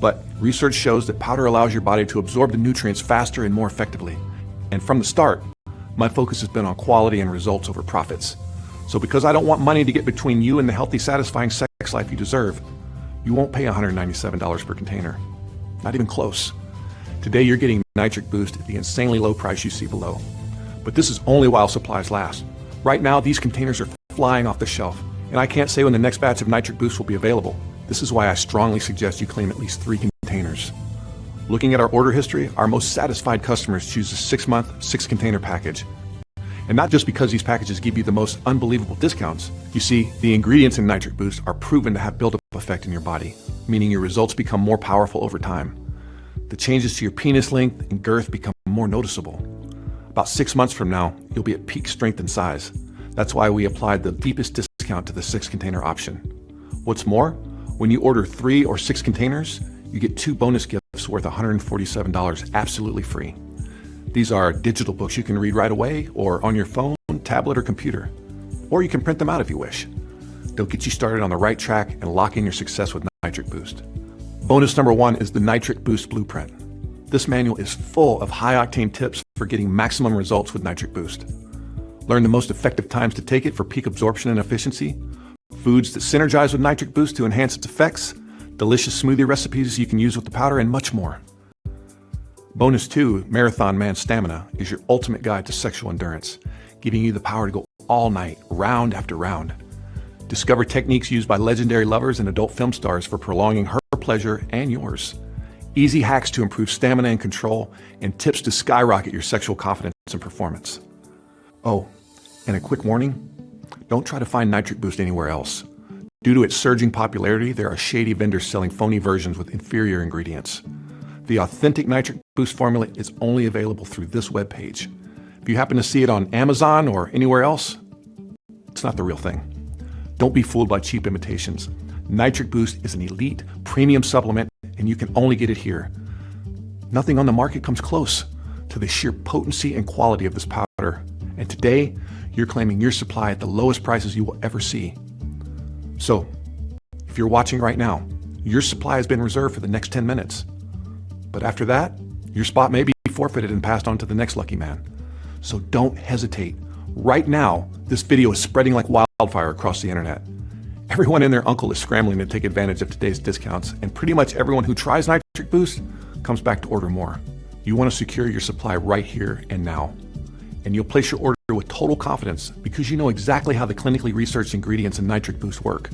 But research shows that powder allows your body to absorb the nutrients faster and more effectively. And from the start, my focus has been on quality and results over profits. So because I don't want money to get between you and the healthy, satisfying sex life you deserve, you won't pay $197 per container. Not even close. Today you're getting Nitric Boost at the insanely low price you see below. But this is only while supplies last. Right now, these containers are flying off the shelf, and I can't say when the next batch of Nitric Boost will be available. This is why I strongly suggest you claim at least 3 containers. Looking at our order history, our most satisfied customers choose a 6-month, 6-container package. And not just because these packages give you the most unbelievable discounts. You see, the ingredients in Nitric Boost are proven to have buildup effect in your body, meaning your results become more powerful over time. The changes to your penis length and girth become more noticeable. About 6 months from now, you'll be at peak strength and size. That's why we applied the deepest discount to the 6-container option. What's more, when you order 3 or 6 containers, you get 2 bonus gifts PDFs worth $147 absolutely free. These are digital books you can read right away or on your phone, tablet, or computer. Or you can print them out if you wish. They'll get you started on the right track and lock in your success with Nitric Boost. Bonus number 1 is the Nitric Boost Blueprint. This manual is full of high-octane tips for getting maximum results with Nitric Boost. Learn the most effective times to take it for peak absorption and efficiency, foods that synergize with Nitric Boost to enhance its effects, delicious smoothie recipes you can use with the powder, and much more. Bonus 2, Marathon Man Stamina, is your ultimate guide to sexual endurance, giving you the power to go all night, round after round. Discover techniques used by legendary lovers and adult film stars for prolonging her pleasure and yours. Easy hacks to improve stamina and control, and tips to skyrocket your sexual confidence and performance. Oh, and a quick warning, don't try to find Nitric Boost anywhere else. Due to its surging popularity, there are shady vendors selling phony versions with inferior ingredients. The authentic Nitric Boost formula is only available through this webpage. If you happen to see it on Amazon or anywhere else, it's not the real thing. Don't be fooled by cheap imitations. Nitric Boost is an elite, premium supplement, and you can only get it here. Nothing on the market comes close to the sheer potency and quality of this powder. And today, you're claiming your supply at the lowest prices you will ever see. So, if you're watching right now, your supply has been reserved for the next 10 minutes. But after that, your spot may be forfeited and passed on to the next lucky man. So don't hesitate. Right now, this video is spreading like wildfire across the internet. Everyone and their uncle is scrambling to take advantage of today's discounts, and pretty much everyone who tries Nitric Boost comes back to order more. You want to secure your supply right here and now. And you'll place your order with total confidence because you know exactly how the clinically researched ingredients in Nitric Boost work.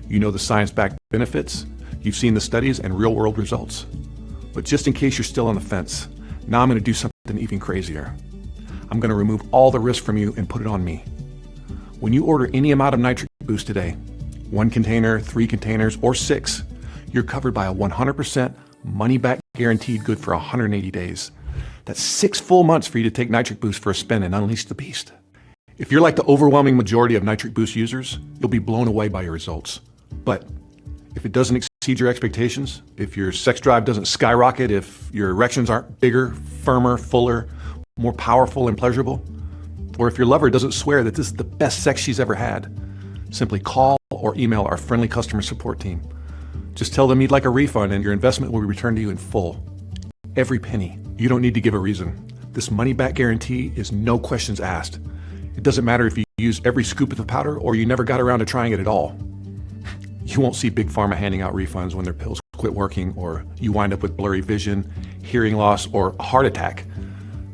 You know the science-backed benefits, you've seen the studies and real-world results. But just in case you're still on the fence, now I'm going to do something even crazier. I'm going to remove all the risk from you and put it on me. When you order any amount of Nitric Boost today, 1 container, 3 containers, or 6, you're covered by a 100% money-back guaranteed good for 180 days. That's 6 full months for you to take Nitric Boost for a spin and unleash the beast. If you're like the overwhelming majority of Nitric Boost users, you'll be blown away by your results. But if it doesn't exceed your expectations, if your sex drive doesn't skyrocket, if your erections aren't bigger, firmer, fuller, more powerful and pleasurable, or if your lover doesn't swear that this is the best sex she's ever had, simply call or email our friendly customer support team. Just tell them you'd like a refund and your investment will be returned to you in full. Every penny. You don't need to give a reason. This money-back guarantee is no questions asked. It doesn't matter if you use every scoop of the powder or you never got around to trying it at all. You won't see Big Pharma handing out refunds when their pills quit working, or you wind up with blurry vision, hearing loss, or a heart attack.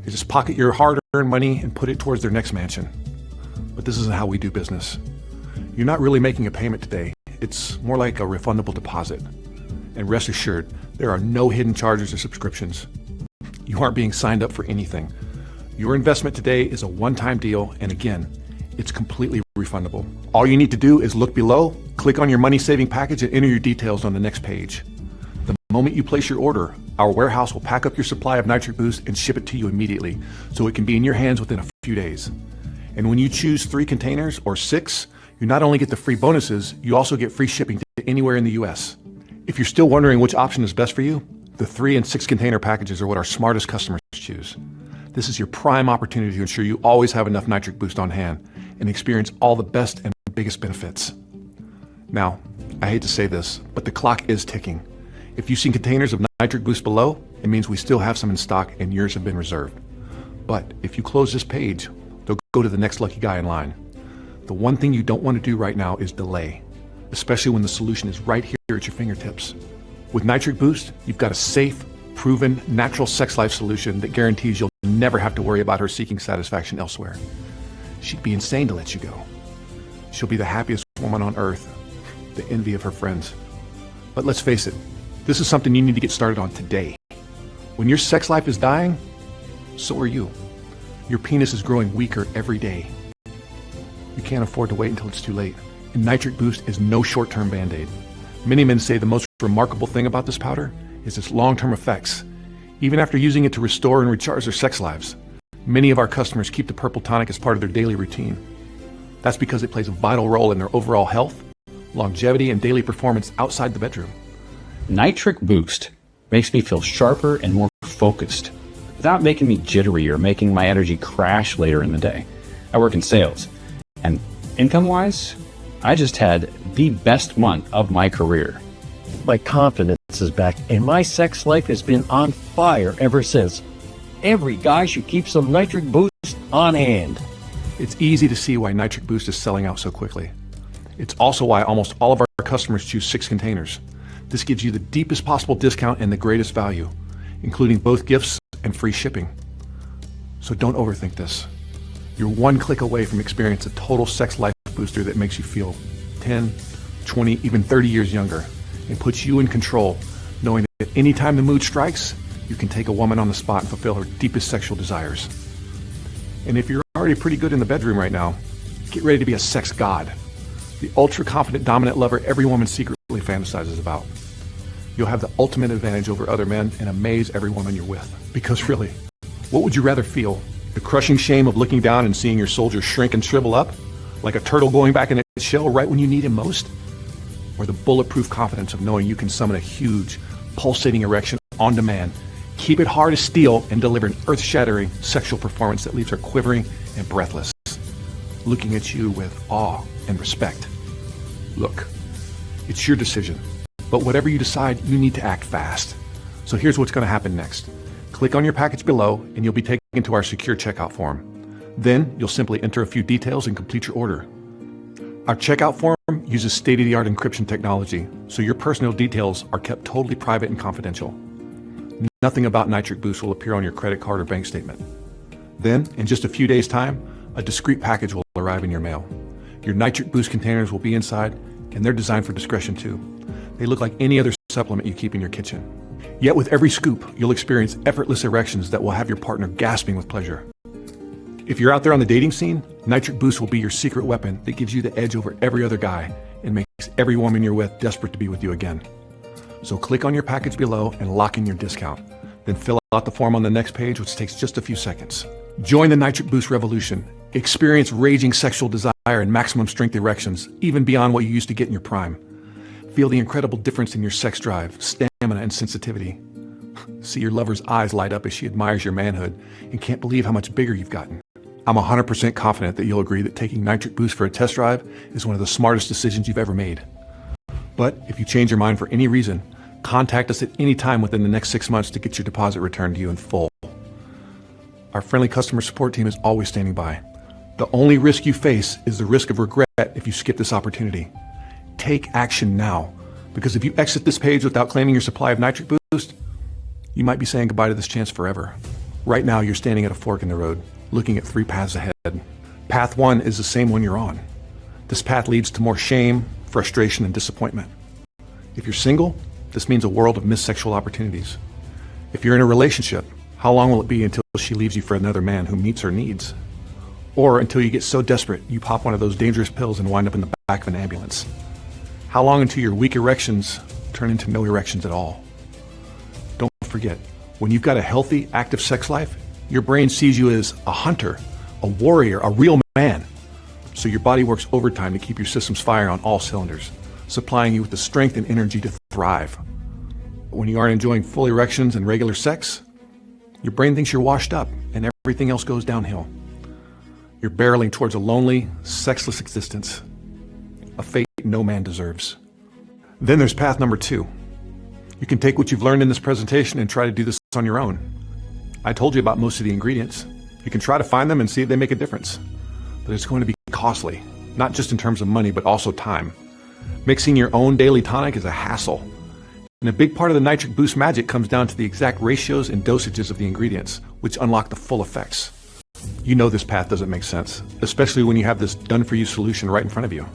They just pocket your hard-earned money and put it towards their next mansion. But this isn't how we do business. You're not really making a payment today. It's more like a refundable deposit. And rest assured, there are no hidden charges or subscriptions. You aren't being signed up for anything. Your investment today is a one-time deal, and again, it's completely refundable. All you need to do is look below, click on your money-saving package, and enter your details on the next page. The moment you place your order, our warehouse will pack up your supply of Nitric Boost and ship it to you immediately, so it can be in your hands within a few days. And when you choose 3 containers or 6, you not only get the free bonuses, you also get free shipping to anywhere in the US. If you're still wondering which option is best for you, the 3 and 6 container packages are what our smartest customers choose. This is your prime opportunity to ensure you always have enough Nitric Boost on hand and experience all the best and biggest benefits. Now, I hate to say this, but the clock is ticking. If you've seen containers of Nitric Boost below, it means we still have some in stock and yours have been reserved. But if you close this page, they'll go to the next lucky guy in line. The one thing you don't want to do right now is delay, especially when the solution is right here at your fingertips. With Nitric Boost, you've got a safe, proven, natural sex life solution that guarantees you'll never have to worry about her seeking satisfaction elsewhere. She'd be insane to let you go. She'll be the happiest woman on earth, the envy of her friends. But let's face it, this is something you need to get started on today. When your sex life is dying, so are you. Your penis is growing weaker every day. You can't afford to wait until it's too late. And Nitric Boost is no short-term Band-Aid. Many men say the most remarkable thing about this powder is its long-term effects, even after using it to restore and recharge their sex lives. Many of our customers keep the Purple Tonic as part of their daily routine. That's because it plays a vital role in their overall health, longevity, and daily performance outside the bedroom. Nitric Boost. makes me feel sharper and more focused, without making me jittery or making my energy crash later in the day. I work in sales, and income-wise, I just had the best month of my career. My confidence is back, and my sex life has been on fire ever since. Every guy should keep some Nitric Boost on hand. It's easy to see why Nitric Boost is selling out so quickly. It's also why almost all of our customers choose 6 containers. This gives you the deepest possible discount and the greatest value, including both gifts and free shipping. So don't overthink this. You're one click away from experiencing a total sex life booster that makes you feel 10, 20, even 30 years younger, and puts you in control, knowing that any time the mood strikes, you can take a woman on the spot and fulfill her deepest sexual desires. And if you're already pretty good in the bedroom right now, get ready to be a sex god, the ultra-confident dominant lover every woman secretly fantasizes about. You'll have the ultimate advantage over other men and amaze every woman you're with. Because really, what would you rather feel? The crushing shame of looking down and seeing your soldier shrink and shrivel up, like a turtle going back in its shell right when you need him most? Or the bulletproof confidence of knowing you can summon a huge, pulsating erection on demand, keep it hard as steel, and deliver an earth-shattering sexual performance that leaves her quivering and breathless, looking at you with awe and respect? Look, it's your decision, but whatever you decide, you need to act fast. So here's what's going to happen next. Click on your package below and you'll be taken to our secure checkout form. Then you'll simply enter a few details and complete your order. Our checkout form uses state-of-the-art encryption technology, so your personal details are kept totally private and confidential. Nothing about Nitric Boost will appear on your credit card or bank statement. Then, in just a few days' time, a discreet package will arrive in your mail. Your Nitric Boost containers will be inside, and they're designed for discretion too. They look like any other supplement you keep in your kitchen. Yet with every scoop, you'll experience effortless erections that will have your partner gasping with pleasure. If you're out there on the dating scene, Nitric Boost will be your secret weapon that gives you the edge over every other guy and makes every woman you're with desperate to be with you again. So click on your package below and lock in your discount. Then fill out the form on the next page, which takes just a few seconds. Join the Nitric Boost revolution. Experience raging sexual desire and maximum strength erections, even beyond what you used to get in your prime. Feel the incredible difference in your sex drive, stamina, and sensitivity. See your lover's eyes light up as she admires your manhood and can't believe how much bigger you've gotten. I'm 100% confident that you'll agree that taking Nitric Boost for a test drive is one of the smartest decisions you've ever made. But if you change your mind for any reason, contact us at any time within the next 6 months to get your deposit returned to you in full. Our friendly customer support team is always standing by. The only risk you face is the risk of regret if you skip this opportunity. Take action now, because if you exit this page without claiming your supply of Nitric Boost, you might be saying goodbye to this chance forever. Right now, you're standing at a fork in the road, looking at 3 paths ahead. Path 1 is the same one you're on. This path leads to more shame, frustration, and disappointment. If you're single, this means a world of missed sexual opportunities. If you're in a relationship, how long will it be until she leaves you for another man who meets her needs? Or until you get so desperate, you pop one of those dangerous pills and wind up in the back of an ambulance? How long until your weak erections turn into no erections at all? Don't forget, when you've got a healthy, active sex life, your brain sees you as a hunter, a warrior, a real man. So your body works overtime to keep your systems firing on all cylinders, supplying you with the strength and energy to thrive. But when you aren't enjoying full erections and regular sex, your brain thinks you're washed up and everything else goes downhill. You're barreling towards a lonely, sexless existence, a fate no man deserves. Then there's path number 2. You can take what you've learned in this presentation and try to do this on your own. I told you about most of the ingredients. You can try to find them and see if they make a difference. But it's going to be costly, not just in terms of money, but also time. Mixing your own daily tonic is a hassle. And a big part of the Nitric Boost magic comes down to the exact ratios and dosages of the ingredients, which unlock the full effects. You know this path doesn't make sense, especially when you have this done-for-you solution right in front of you.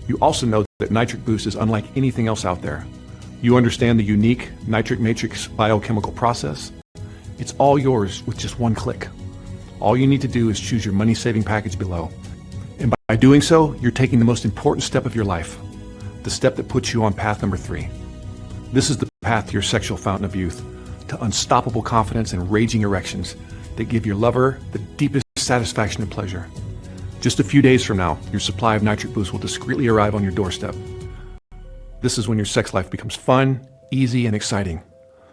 You also know that Nitric Boost is unlike anything else out there. You understand the unique nitric matrix biochemical process. It's all yours with just one click. All you need to do is choose your money-saving package below. And by doing so, you're taking the most important step of your life, the step that puts you on path number 3. This is the path to your sexual fountain of youth, to unstoppable confidence and raging erections that give your lover the deepest satisfaction and pleasure. Just a few days from now, your supply of Nitric Boost will discreetly arrive on your doorstep. This is when your sex life becomes fun, easy, and exciting.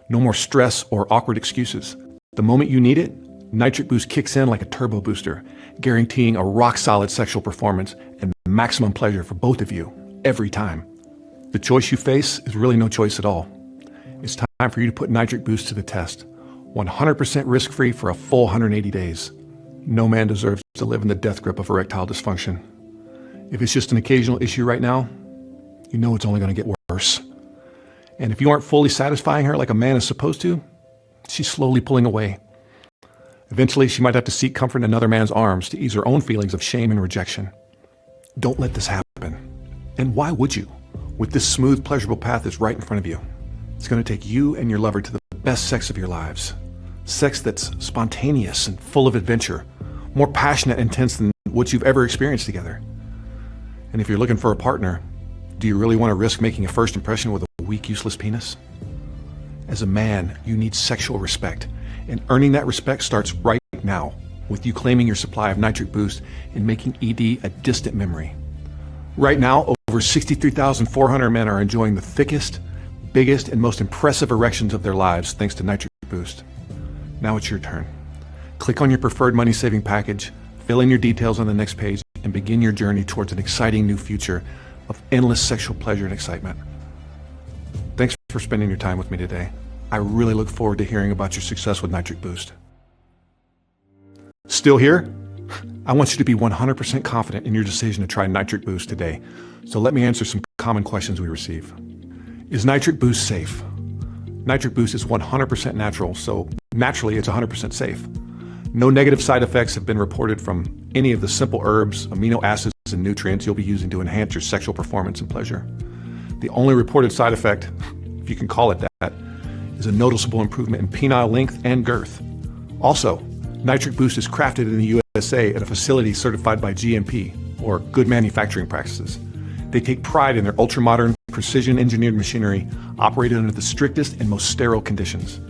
No more stress or awkward excuses. The moment you need it, Nitric Boost kicks in like a turbo booster, guaranteeing a rock-solid sexual performance and maximum pleasure for both of you, every time. The choice you face is really no choice at all. It's time for you to put Nitric Boost to the test. 100% risk-free for a full 180 days. No man deserves to live in the death grip of erectile dysfunction. If it's just an occasional issue right now, you know it's only going to get worse. And if you aren't fully satisfying her like a man is supposed to, she's slowly pulling away. Eventually, she might have to seek comfort in another man's arms to ease her own feelings of shame and rejection. Don't let this happen. And why would you? With this smooth, pleasurable path that's right in front of you. It's going to take you and your lover to the best sex of your lives. Sex that's spontaneous and full of adventure, more passionate and intense than what you've ever experienced together. And if you're looking for a partner, do you really want to risk making a first impression with a weak, useless penis? As a man, you need sexual respect, and earning that respect starts right now, with you claiming your supply of Nitric Boost and making ED a distant memory. Right now, over 63,400 men are enjoying the thickest, biggest, and most impressive erections of their lives thanks to Nitric Boost. Now it's your turn. Click on your preferred money-saving package, fill in your details on the next page, and begin your journey towards an exciting new future of endless sexual pleasure and excitement. Thanks for spending your time with me today. I really look forward to hearing about your success with Nitric Boost. Still here? I want you to be 100% confident in your decision to try Nitric Boost today. So let me answer some common questions we receive. Is Nitric Boost safe? Nitric Boost is 100% natural, so naturally it's 100% safe. No negative side effects have been reported from any of the simple herbs, amino acids, and nutrients you'll be using to enhance your sexual performance and pleasure. The only reported side effect, if you can call it that, is a noticeable improvement in penile length and girth. Also, Nitric Boost is crafted in the USA at a facility certified by GMP, or Good Manufacturing Practices. They take pride in their ultra-modern, precision-engineered machinery operated under the strictest and most sterile conditions.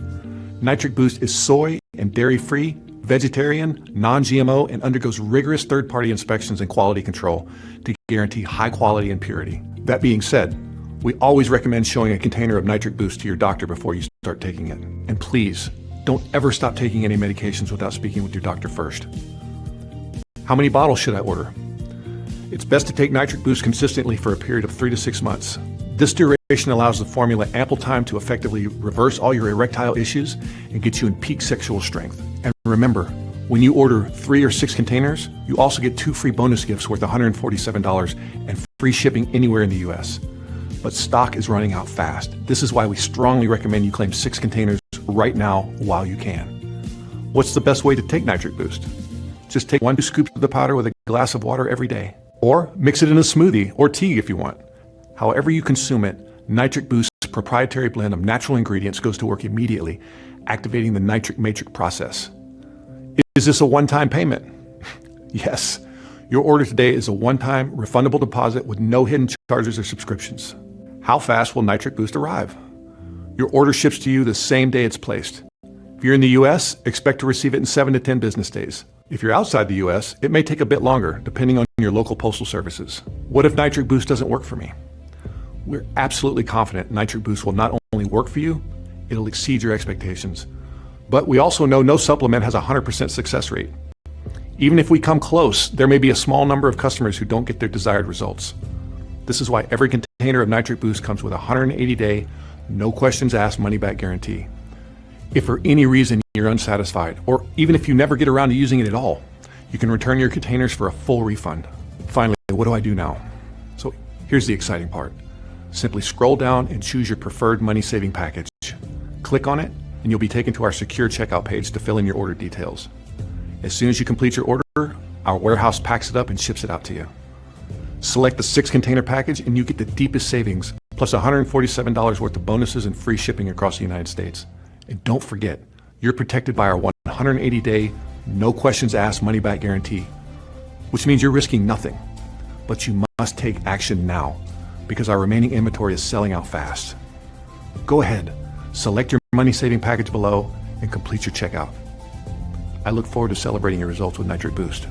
Nitric Boost is soy and dairy-free, vegetarian, non-GMO, and undergoes rigorous third-party inspections and quality control to guarantee high quality and purity. That being said, we always recommend showing a container of Nitric Boost to your doctor before you start taking it. And please, don't ever stop taking any medications without speaking with your doctor first. How many bottles should I order? It's best to take Nitric Boost consistently for a period of 3 to 6 months. This duration allows the formula ample time to effectively reverse all your erectile issues and get you in peak sexual strength. And remember, when you order 3 or 6 containers, you also get 2 free bonus gifts worth $147 and free shipping anywhere in the US. But stock is running out fast. This is why we strongly recommend you claim 6 containers right now while you can. What's the best way to take Nitric Boost? Just take 1-2 scoops of the powder with a glass of water every day. Or mix it in a smoothie or tea if you want. However you consume it, Nitric Boost's proprietary blend of natural ingredients goes to work immediately, activating the nitric matrix process. Is this a one-time payment? Yes. Your order today is a one-time refundable deposit with no hidden charges or subscriptions. How fast will Nitric Boost arrive? Your order ships to you the same day it's placed. If you're in the US, expect to receive it in 7 to 10 business days. If you're outside the US, it may take a bit longer, depending on your local postal services. What if Nitric Boost doesn't work for me? We're absolutely confident Nitric Boost will not only work for you, it'll exceed your expectations. But we also know no supplement has a 100% success rate. Even if we come close, there may be a small number of customers who don't get their desired results. This is why every container of Nitric Boost comes with a 180-day, no questions asked money-back guarantee. If for any reason you're unsatisfied, or even if you never get around to using it at all, you can return your containers for a full refund. Finally, what do I do now? So here's the exciting part. Simply scroll down and choose your preferred money-saving package. Click on it, and you'll be taken to our secure checkout page to fill in your order details. As soon as you complete your order, our warehouse packs it up and ships it out to you. Select the 6-container package, and you get the deepest savings, plus $147 worth of bonuses and free shipping across the United States. And don't forget, you're protected by our 180-day, no questions asked money-back guarantee, which means you're risking nothing. But you must take action now, because our remaining inventory is selling out fast. Go ahead, select your money-saving package below, and complete your checkout. I look forward to celebrating your results with Nitric Boost.